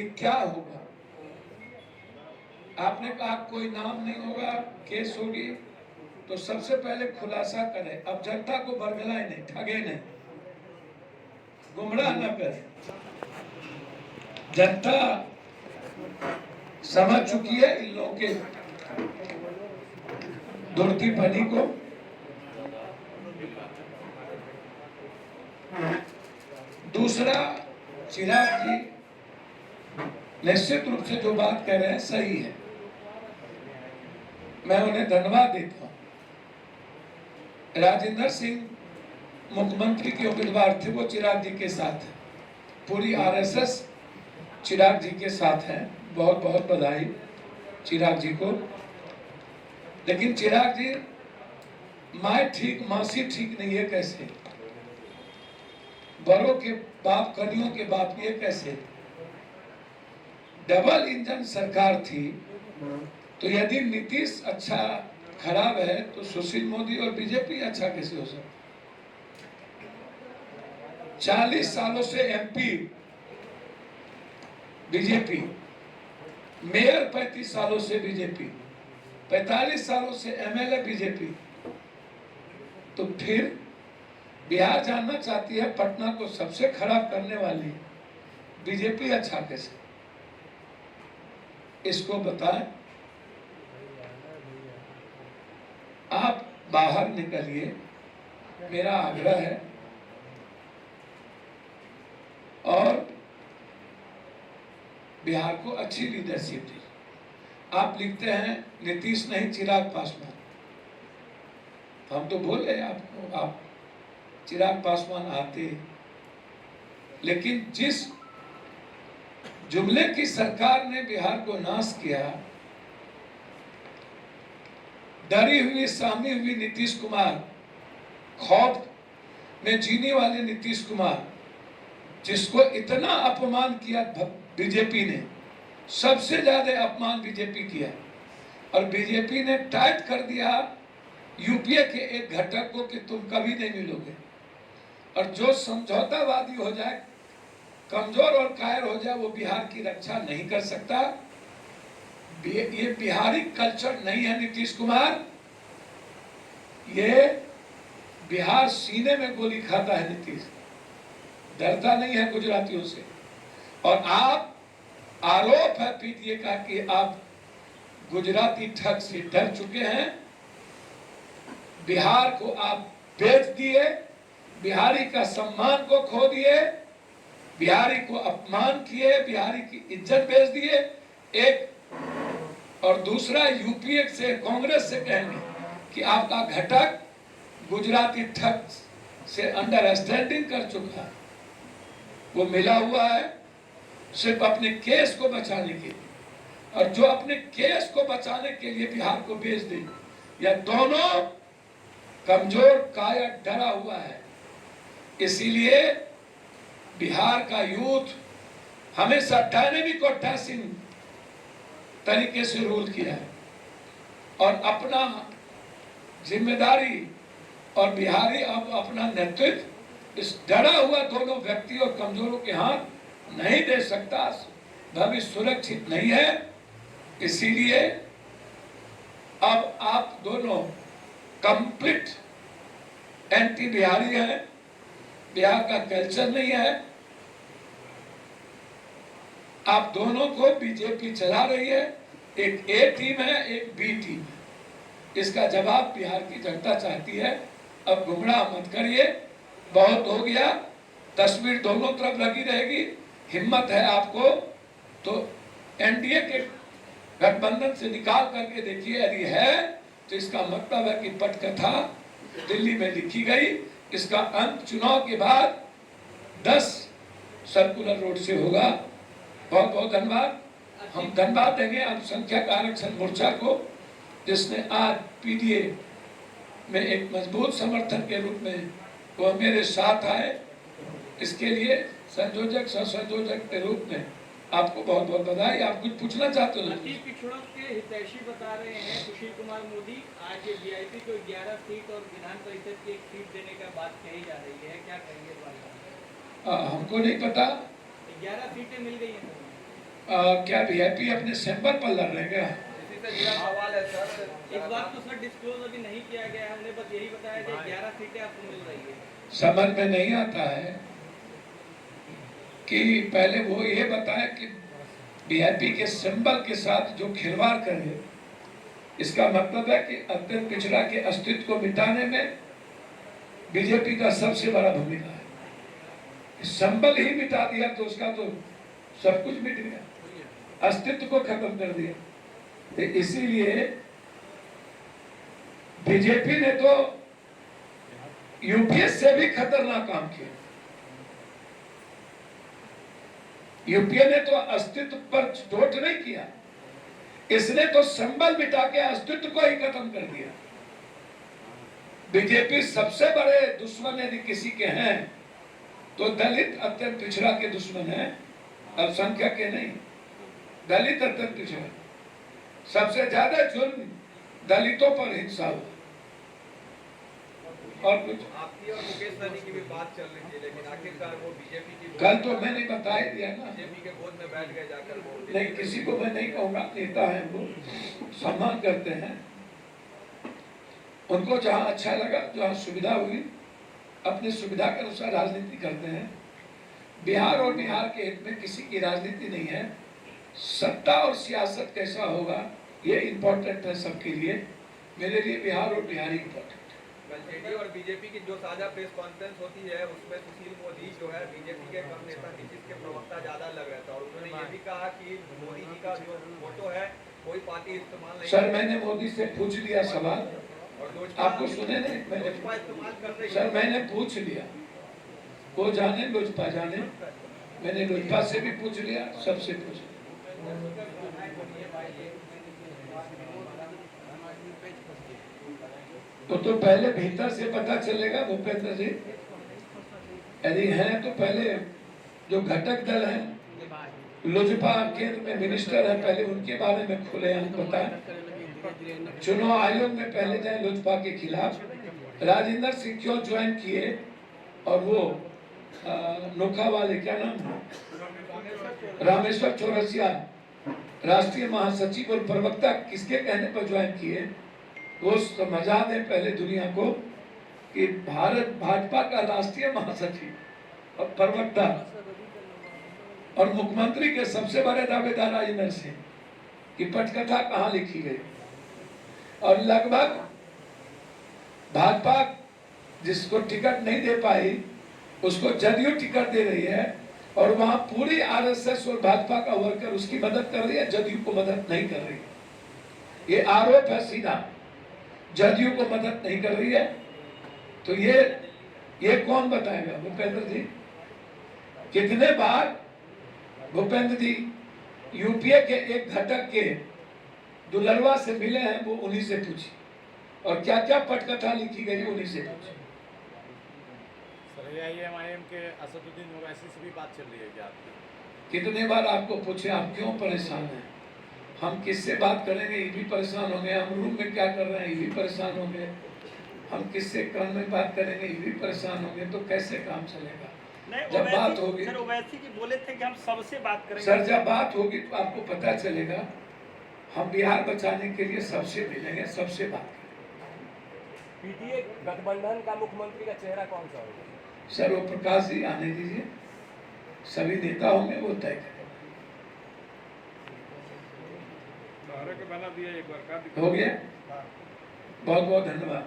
कि क्या होगा। आपने कहा कोई नाम नहीं होगा, केस होगी, तो सबसे पहले खुलासा करें। अब जनता को बरगलाए नहीं, ठगे नहीं, गुमराह न करें। जनता समझ चुकी है इन लोगों के दुर्ती पनी को। दूसरा, चिराग जी निश्चित रूप से जो बात कह रहे हैं सही है, मैं उन्हें धन्यवाद देता हूं। राजेंद्र सिंह मुख्यमंत्री के उम्मीदवार थे, वो चिराग जी के साथ है, पूरी आरएसएस चिराग जी के साथ है। बहुत बहुत बधाई चिराग जी को। लेकिन चिराग जी, माँ ठीक मासी ठीक नहीं है कैसे? बड़ों के बाप कनियों के बाप, ये कैसे? डबल इंजन सरकार थी, तो यदि नीतीश अच्छा खराब है तो सुशील मोदी और बीजेपी अच्छा कैसे हो सकता? 40 सालों से एमपी बीजेपी, मेयर 35 सालों से बीजेपी, 45 सालों से एमएलए बीजेपी, तो फिर बिहार जानना चाहती है पटना को सबसे खराब करने वाली बीजेपी अच्छा कैसे? इसको बताएं। आप बाहर निकलिए, मेरा आग्रह है। और बिहार को अच्छी लीडरशिप दी। आप लिखते हैं नीतीश नहीं चिराग पासवान, हम तो बोले आपको आप चिराग पासवान आते, लेकिन जिस जुमले की सरकार ने बिहार को नाश किया, डरी हुई सहमी हुई नीतीश कुमार, खौफ में जीने वाले नीतीश कुमार, जिसको इतना अपमान किया बीजेपी ने, सबसे ज्यादा अपमान बीजेपी किया, और बीजेपी ने टाइट कर दिया यूपीए के एक घटक को कि तुम कभी नहीं मिलोगे। और जो समझौतावादी हो जाए, कमजोर और कायर हो जाए, वो बिहार की रक्षा नहीं कर सकता। ये बिहारी कल्चर नहीं है नीतीश कुमार। ये बिहार सीने में गोली खाता है नीतीश, डरता नहीं है गुजरातियों से। और आप, आरोप है पीटीए का कि आप गुजराती ठग से डर चुके हैं। बिहार को आप बेच दिए, बिहारी का सम्मान को खो दिए, बिहारी को अपमान किए, बिहारी की इज्जत बेच दिए। एक और दूसरा, यूपीए से कांग्रेस से कहेंगे कि आपका घटक गुजराती ठग से अंडरस्टैंडिंग कर चुका है, वो मिला हुआ है सिर्फ अपने केस को बचाने के लिए। और जो अपने केस को बचाने के लिए बिहार को बेच दे, या दोनों कमजोर कायर डरा हुआ है। इसीलिए बिहार का यूथ हमेशा डायनेमिक और डैशिंग तरीके से रूल किया है, और अपना जिम्मेदारी और बिहारी अब अपना नेतृत्व इस डरा हुआ दोनों व्यक्ति और कमजोरों के हाथ नहीं दे सकता। भविष्य सुरक्षित नहीं है। इसीलिए अब आप दोनों कंप्लीट एंटी बिहारी हैं, बिहार का कल्चर नहीं है। आप दोनों को बीजेपी चला रही है, एक ए टीम है, एक बी टीम है। इसका जवाब बिहार की जनता चाहती है। अब गुमराह मत करिए, बहुत हो गया। तस्वीर दोनों तरफ लगी रहेगी। हिम्मत है आपको तो एनडीए के गठबंधन से निकाल करके देखिए, यदि है तो इसका मतलब है कि पटकथा दिल्ली में लिखी गई। इसका अंत चुनाव के बाद 10 सर्कुलर रोड से होगा। बहुत बहुत धन्यवाद। हम धन्यवाद देंगे अल्पसंख्यक आरक्षण मोर्चा को, जिसने आज पीडीए में एक मजबूत समर्थन के रूप में वो मेरे साथ आए। इसके लिए संयोजक सह संयोजक के रूप में आपको बहुत बहुत बधाई। आप कुछ पूछना चाहते हो? पिछड़ों के हितैषी बता रहे हैं सुशील कुमार मोदी, आज वीआईपी को 11 सीट और विधान परिषद की 1 सीट देने का बात कही जा रही है, क्या कहेंगे इस बारे में? हमको नहीं पता। 11 सीटें मिल गई हैं। क्या वीआईपी अपने सिंबल पर लड़ रहे हैं क्या? इसी से जुड़ा सवाल है सर। इस बात को सर डिस्क्लोज अभी नहीं किया गया है, हमने बस यही बताया कि 11 सीटें आपको मिल रही है। समझ में नहीं आता है कि पहले वो ये बताए कि वीआईपी के सिंबल के साथ जो खिलवाड़ करे, इसका मतलब है कि अत्यंत पिछड़ा के अस्तित्व को मिटाने में बीजेपी का सबसे बड़ा भूमिका है। सिंबल ही मिटा दिया तो उसका तो सब कुछ मिट गया, अस्तित्व को खत्म कर दिया। तो इसीलिए बीजेपी ने तो यूपीए से भी खतरनाक काम किया। यूपीए ने तो अस्तित्व पर चोट नहीं किया, इसने तो संबल मिटा के अस्तित्व को ही खत्म कर दिया। बीजेपी सबसे बड़े दुश्मन यदि किसी के हैं तो दलित अत्यंत पिछड़ा के दुश्मन है, अल्पसंख्यक के नहीं। दलित अत्यंत पिछड़ा, सबसे ज्यादा जुल्म दलितों पर हिंसा हुआ। और कुछ आपकी और मुकेश सहनी की भी बात चल रही थी, लेकिन आखिरकार वो बीजेपी की कल तो मैंने बता ही दिया ना, बीजेपी के गोद में बैठ गए जाकर वो। नहीं किसी को मैं नहीं कहूंगा, नेता है वो, सम्मान करते हैं उनको, जहां अच्छा लगा, जहां सुविधा हुई, अपनी सुविधा के अनुसार राजनीति करते हैं। बिहार और बिहार के हित में किसी की राजनीति नहीं है। सत्ता और सियासत कैसा होगा ये इम्पोर्टेंट है सबके लिए। मेरे लिए बिहार और बिहार ही इम्पोर्टेंट है। कल जेडीयू और बीजेपी की जो साझा प्रेस कॉन्फ्रेंस होती है उसमें सुशील मोदी जो है बीजेपी के कम नेता नीतीश के प्रवक्ता ज्यादा लग रहा था, और उन्होंने ये भी कहा कि मोदी जी का जो फोटो है कोई पार्टी इस्तेमाल नहीं। सर मैंने मोदी से पूछ लिया सवाल, और लोजपा आपको सुने नहीं? मैंने इस्तेमाल कर रही है। सर मैंने पूछ लिया, वो जाने लोजपा जाने, मैंने लोजपा से भी पूछ लिया, सबसे पूछ लिया। तो पहले भीतर से पता चलेगा भूपेंद्र जी, यदि हैं तो पहले जो घटक दल है, लोजपा केंद्र में मिनिस्टर है, पहले उनके बारे में खुले हम बताएं। चुनाव आयोग में पहले जाए लोजपा के खिलाफ। राजेंद्र सिंह क्यों ज्वाइन किए, और वो नोखा वाले क्या नाम है, रामेश्वर चौरसिया राष्ट्रीय महासचिव और प्रवक्ता किसके कहने पर ज्वाइन किए, वो समझा दें पहले दुनिया को कि भारत भाजपा का राष्ट्रीय महासचिव और प्रवक्ता और मुख्यमंत्री के सबसे बड़े दावेदार राजेंद्र सिंह की पटकथा कहाँ लिखी गई। और लगभग भाजपा जिसको टिकट नहीं दे पाई उसको जदयू टिकट दे रही है, और वहां पूरी आरएसएस और भाजपा का वर्कर उसकी मदद कर रही है, जदयू को मदद नहीं कर रही है। ये आरोप है सीधा, जदयू को मदद नहीं कर रही है। तो ये कौन बताएगा? भूपेंद्र जी। कितने बार भूपेंद्र जी यूपीए के एक घटक के दुलरवा से मिले हैं, वो उन्हीं से पूछी, और क्या क्या पटकथा लिखी गई उन्हीं से पूछी। सर एआईएमआईएम के असदुद्दीन ओवैसी से भी बात चल रही है क्या आपकी? कितने बार आपको पूछे आप क्यों परेशान हैं? हम किससे बात करेंगे ये भी परेशान हो गए, हम रूम में क्या कर रहे हैं ये भी परेशान हो गए, हम किससे काम में बात करेंगे ये भी परेशान हो गए, तो कैसे काम चलेगा? जब बात होगी सर ओवैसी जी बोले थे कि हम सबसे बात करेंगे। सर जब बात होगी तो आपको पता चलेगा। हम बिहार बचाने के लिए सबसे मिलेंगे, सबसे बात करेंगे। पीटीए गठबंधन का मुख्यमंत्री का चेहरा कौन सा होगा? सर वो प्रकाश जी आने दीजिए, सभी नेता होंगे, वो तय करेंगे। हो गया, बहुत बहुत धन्यवाद।